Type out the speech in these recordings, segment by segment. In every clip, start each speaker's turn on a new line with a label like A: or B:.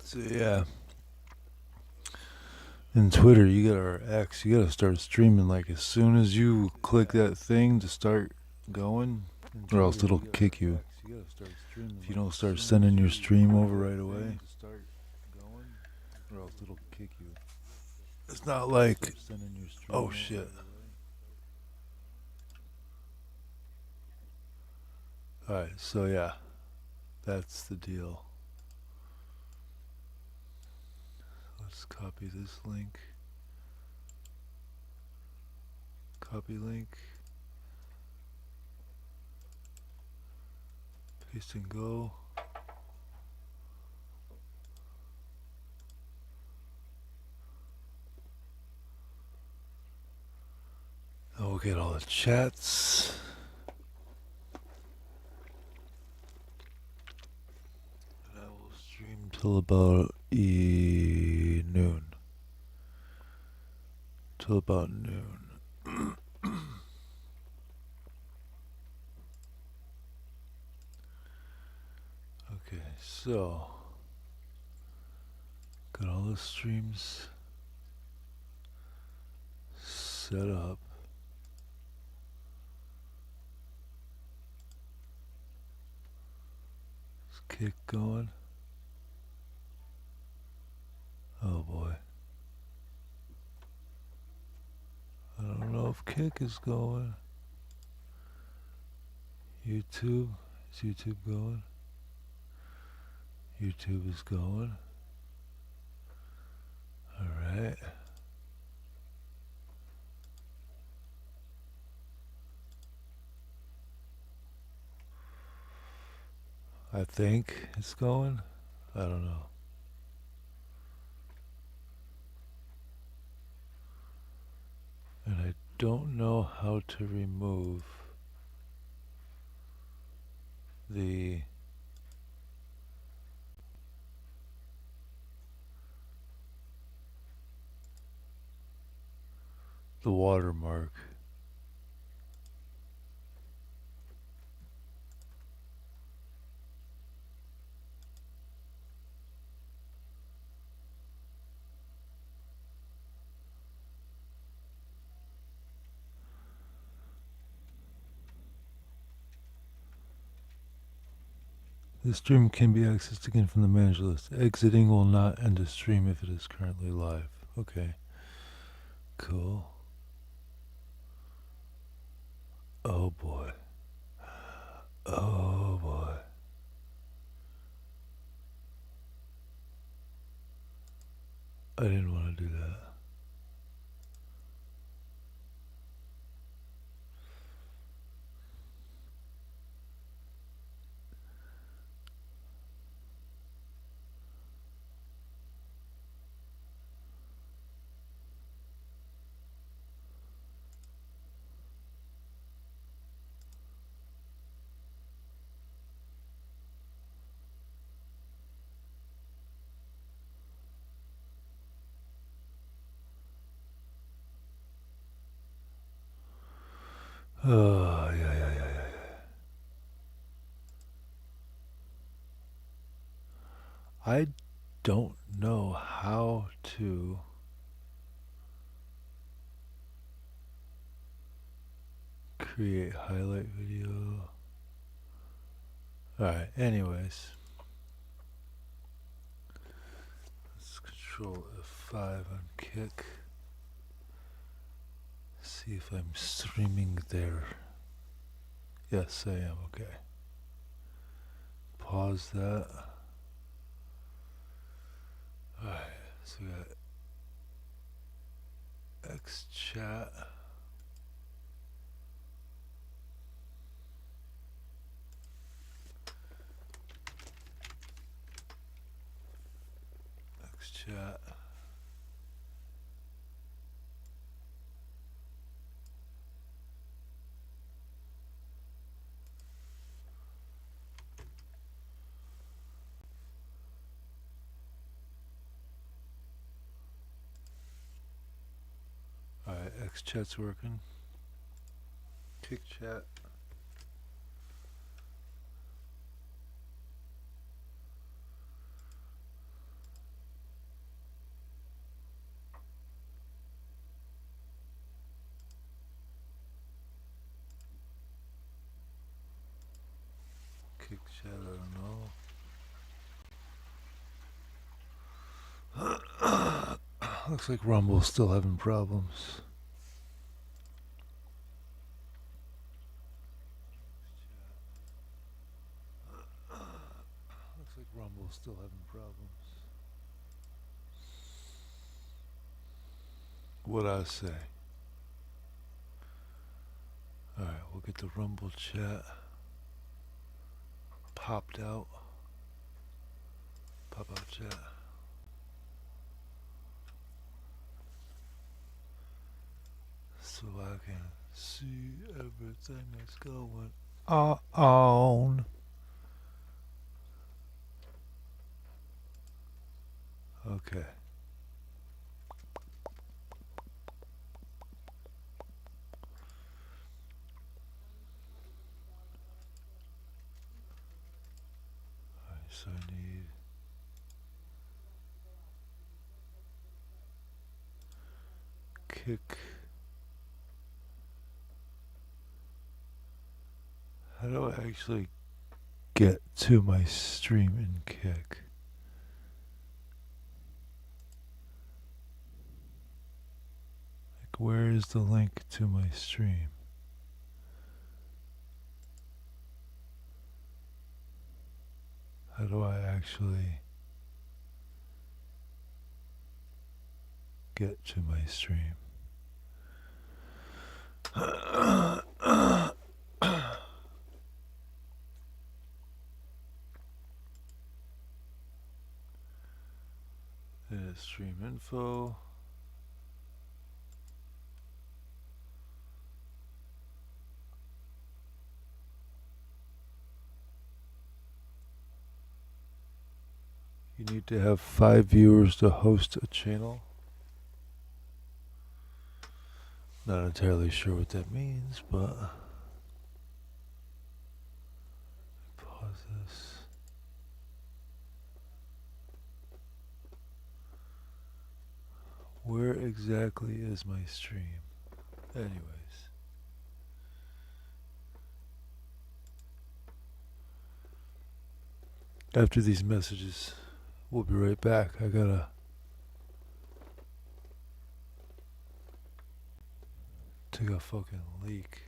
A: So yeah, in Twitter, you got our X. You gotta start streaming like as soon as you click that thing to start going, or else it'll kick you. If you don't start sending your stream over right away, or else it'll kick you. It's not like, oh shit. All right, so yeah, that's the deal. Let's copy this link. Copy link. Paste and go. And we'll get all the chats. And I will stream till about noon. Till about noon. Okay, so got all the streams set up. Let's kick going. Oh boy. I don't know if kick is going. YouTube. Is YouTube going? YouTube is going. Alright. I think it's going. I don't know. And I don't know how to remove the watermark. The stream can be accessed again from the manager list. Exiting will not end the stream if it is currently live. Okay. Cool. Oh boy. Oh boy. I didn't want to do that. Oh, yeah. I don't know how to create highlight video. Alright, anyways. Let's control F5 on kick. See if I'm streaming there. Yes, I am. Okay. Pause that. Alright, so we got X chat. X chat. Alright, X chat's working. Kick chat. Looks like Rumble's still having problems. Looks like Rumble's still having problems. What'd I say? Alright, we'll get the Rumble chat popped out. Pop out chat. So I can see everything that's going on. Okay. Alright, so I need Kick. How do I actually get to my stream in Kick? Like, where is the link to my stream? How do I actually get to my stream? Stream info. You need to have 5 viewers to host a channel. Not entirely sure what that means, but pause this. Where exactly is my stream? Anyways. After these messages, we'll be right back. I gotta take a fucking leak.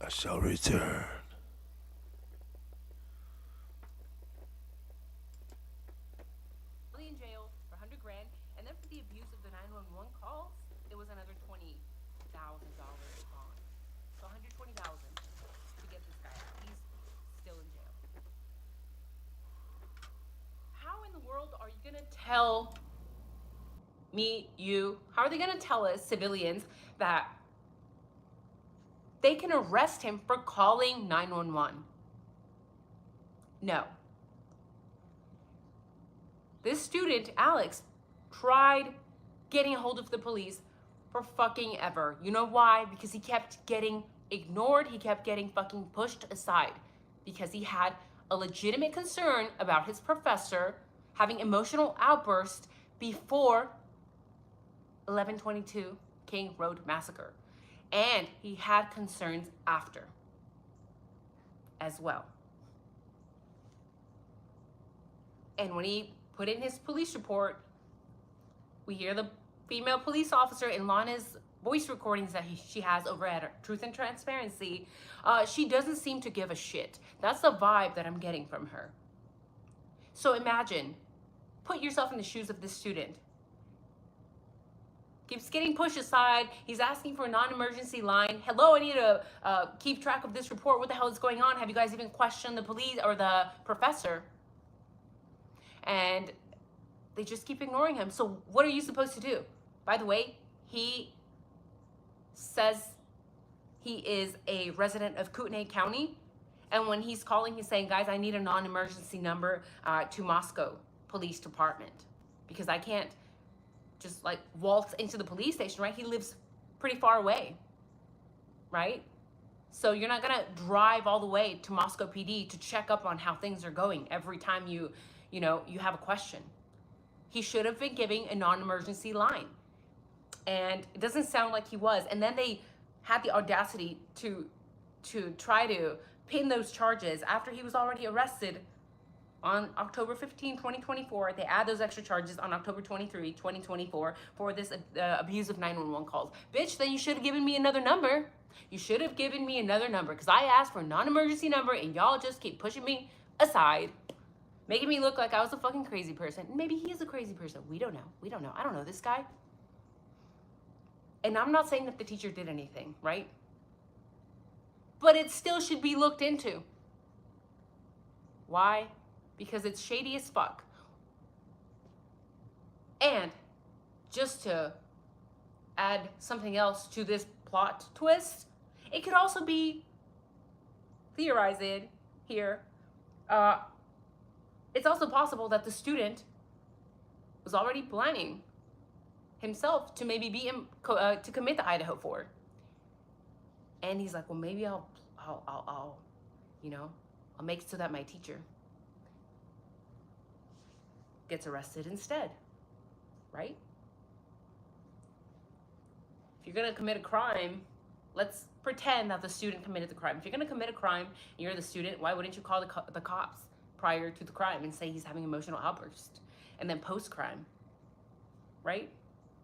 A: I shall return.
B: In jail for $100 grand, and then for the abuse of the 911 calls, it was another $20,000 bond. So $120,000 to get this guy out. He's still in jail. How in the world are you gonna tell me, you? How are they gonna tell us civilians that they can arrest him for calling 911? No. This student, Alex, tried getting a hold of the police for fucking ever. You know why? Because he kept getting ignored. He kept getting fucking pushed aside because he had a legitimate concern about his professor having emotional outbursts before 11/22 King Road Massacre. And he had concerns after as well. And when he put in his police report, we hear the female police officer in Lana's voice recordings that she has over at Truth and Transparency. She doesn't seem to give a shit. That's the vibe that I'm getting from her. So imagine, put yourself in the shoes of this student. Keeps getting pushed aside. He's asking for a non-emergency line. Hello, I need to keep track of this report. What the hell is going on? Have you guys even questioned the police or the professor? And they just keep ignoring him. So what are you supposed to do? By the way, he says he is a resident of Kootenai County. And when he's calling, he's saying, guys, I need a non-emergency number to Moscow Police Department. Because I can't just like waltz into the police station, right? He lives pretty far away, right? So you're not gonna drive all the way to Moscow PD to check up on how things are going every time you have a question. He should have been giving a non-emergency line. And it doesn't sound like he was. And then they had the audacity to try to pin those charges after he was already arrested on October 15, 2024. They add those extra charges on October 23, 2024 for this abusive 911 calls. Bitch, then you should have given me another number. You should have given me another number because I asked for a non-emergency number and y'all just keep pushing me aside, making me look like I was a fucking crazy person. Maybe he is a crazy person. We don't know. We don't know. I don't know this guy. And I'm not saying that the teacher did anything, right? But it still should be looked into. Why? Because it's shady as fuck. And just to add something else to this plot twist, it could also be theorized here. It's also possible that the student was already planning himself to maybe to commit the Idaho 4. And he's like, well, maybe I'll make it so that my teacher gets arrested instead, right? If you're gonna commit a crime, let's pretend that the student committed the crime. If you're gonna commit a crime and you're the student, why wouldn't you call the cops prior to the crime and say he's having emotional outburst? And then post-crime, right?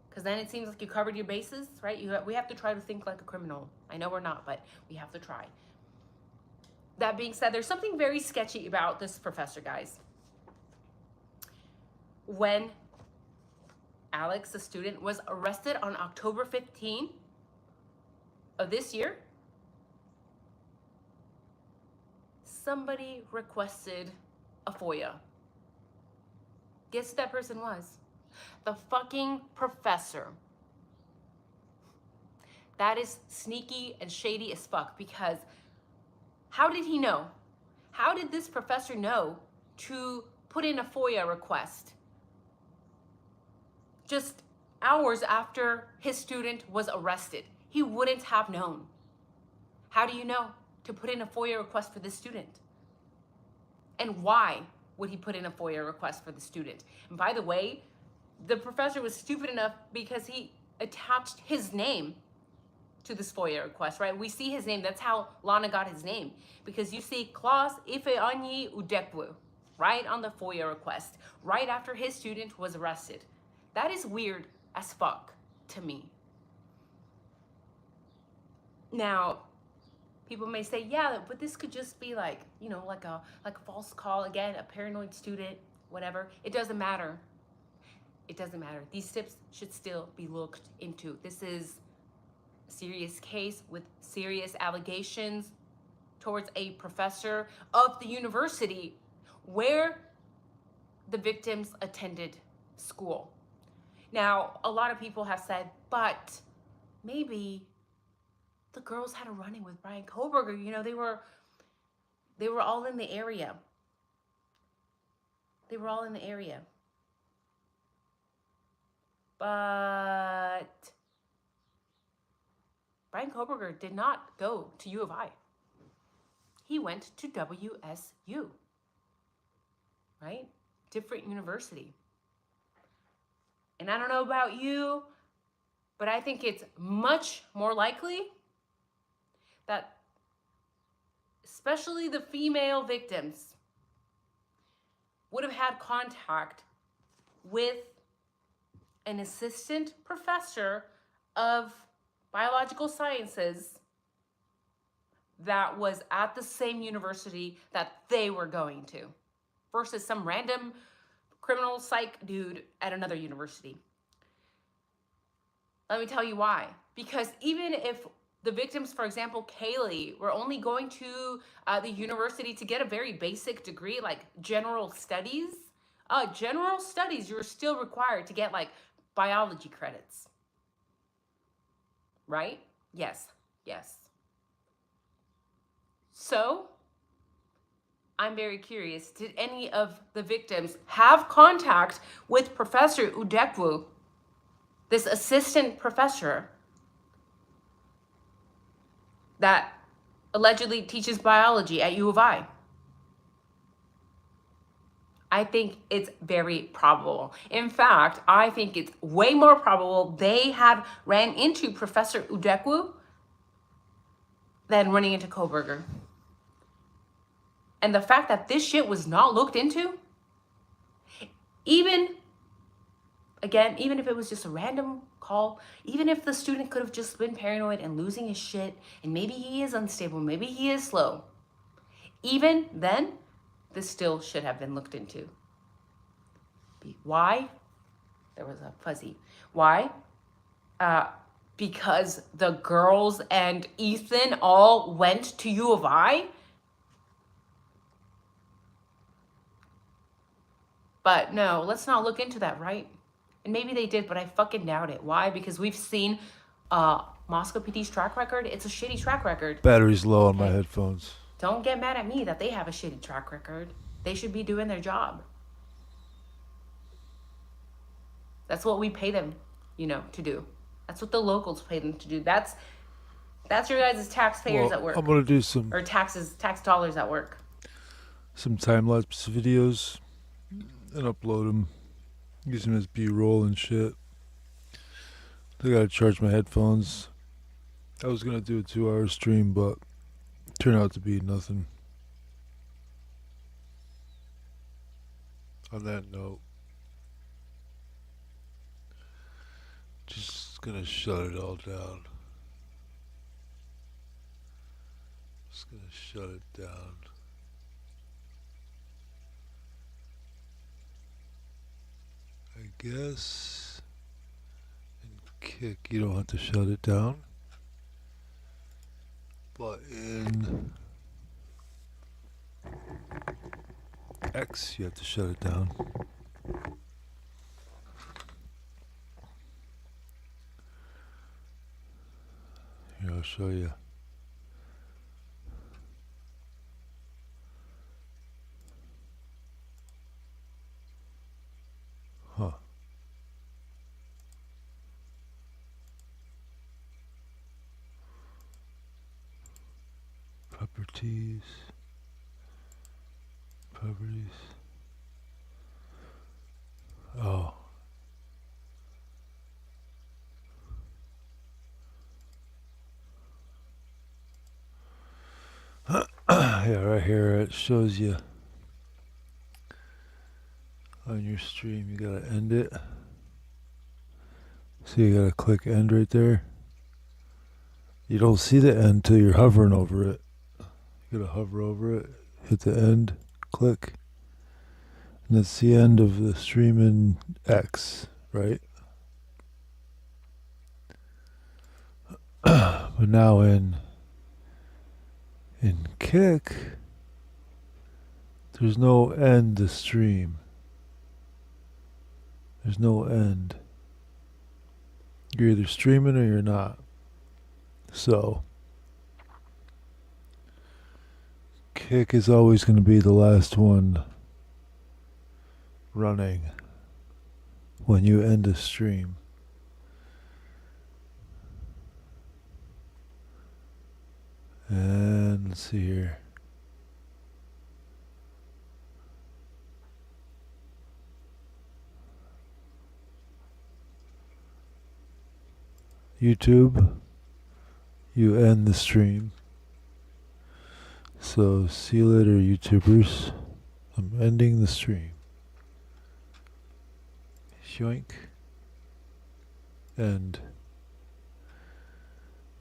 B: Because then it seems like you covered your bases, right? We have to try to think like a criminal. I know we're not, but we have to try. That being said, there's something very sketchy about this professor, guys. When Alex, the student, was arrested on October 15 of this year, somebody requested a FOIA. Guess who that person was? The fucking professor. That is sneaky and shady as fuck, because how did he know? How did this professor know to put in a FOIA request just hours after his student was arrested? He wouldn't have known. How do you know to put in a FOIA request for this student? And why would he put in a FOIA request for the student? And by the way, the professor was stupid enough because he attached his name to this FOIA request, right? We see his name. That's how Lana got his name, because you see Klaus Ifeanyi Udekwu right on the FOIA request, right after his student was arrested. That is weird as fuck to me. Now, people may say, yeah, but this could just be like, like a false call, again, a paranoid student, whatever. It doesn't matter. It doesn't matter. These tips should still be looked into. This is a serious case with serious allegations towards a professor of the university where the victims attended school. Now, a lot of people have said, but maybe the girls had a run-in with Bryan Kohberger. They were all in the area. They were all in the area. But Bryan Kohberger did not go to U of I. He went to WSU, right? Different university. And I don't know about you, but I think it's much more likely that especially the female victims would have had contact with an assistant professor of biological sciences that was at the same university that they were going to, versus some random criminal psych dude at another university. Let me tell you why. Because even if the victims, for example, Kaylee, were only going to the university to get a very basic degree, like general studies, you're still required to get like biology credits. Right? Yes. So, I'm very curious, did any of the victims have contact with Professor Udekwu, this assistant professor that allegedly teaches biology at U of I? I think it's very probable. In fact, I think it's way more probable they had ran into Professor Udekwu than running into Kohberger. And the fact that this shit was not looked into, even if it was just a random call, even if the student could have just been paranoid and losing his shit, and maybe he is unstable, maybe he is slow, even then, this still should have been looked into. Why? There was a fuzzy. Why? Because the girls and Ethan all went to U of I? But no, let's not look into that, right? And maybe they did, but I fucking doubt it. Why? Because we've seen Moscow PD's track record. It's a shitty track record.
A: Battery's low on my
B: Okay.
A: headphones.
B: Don't get mad at me that they have a shitty track record. They should be doing their job. That's what we pay them, to do. That's what the locals pay them to do. That's your guys' taxpayers at work.
A: I'm gonna do some
B: Or tax dollars at work.
A: time-lapse videos and upload them. Use them as B-roll and shit. I gotta charge my headphones. I was gonna do a 2-hour stream, but it turned out to be nothing. On that note, just gonna shut it all down. Just gonna shut it down. I guess in Kick you don't have to shut it down, but in X you have to shut it down. Here, I'll show you. Huh. Properties. Oh. Yeah, right here it shows you on your stream. You gotta end it. So you gotta click end right there. You don't see the end till you're hovering over it. You gotta hover over it, hit the end, click, and that's the end of the stream in X, right? But now in Kick, there's no end to stream. There's no end. You're either streaming or you're not. So Kick is always going to be the last one running when you end a stream. And let's see here. YouTube, you end the stream. So see you later, YouTubers. I'm ending the stream. Yoink. End.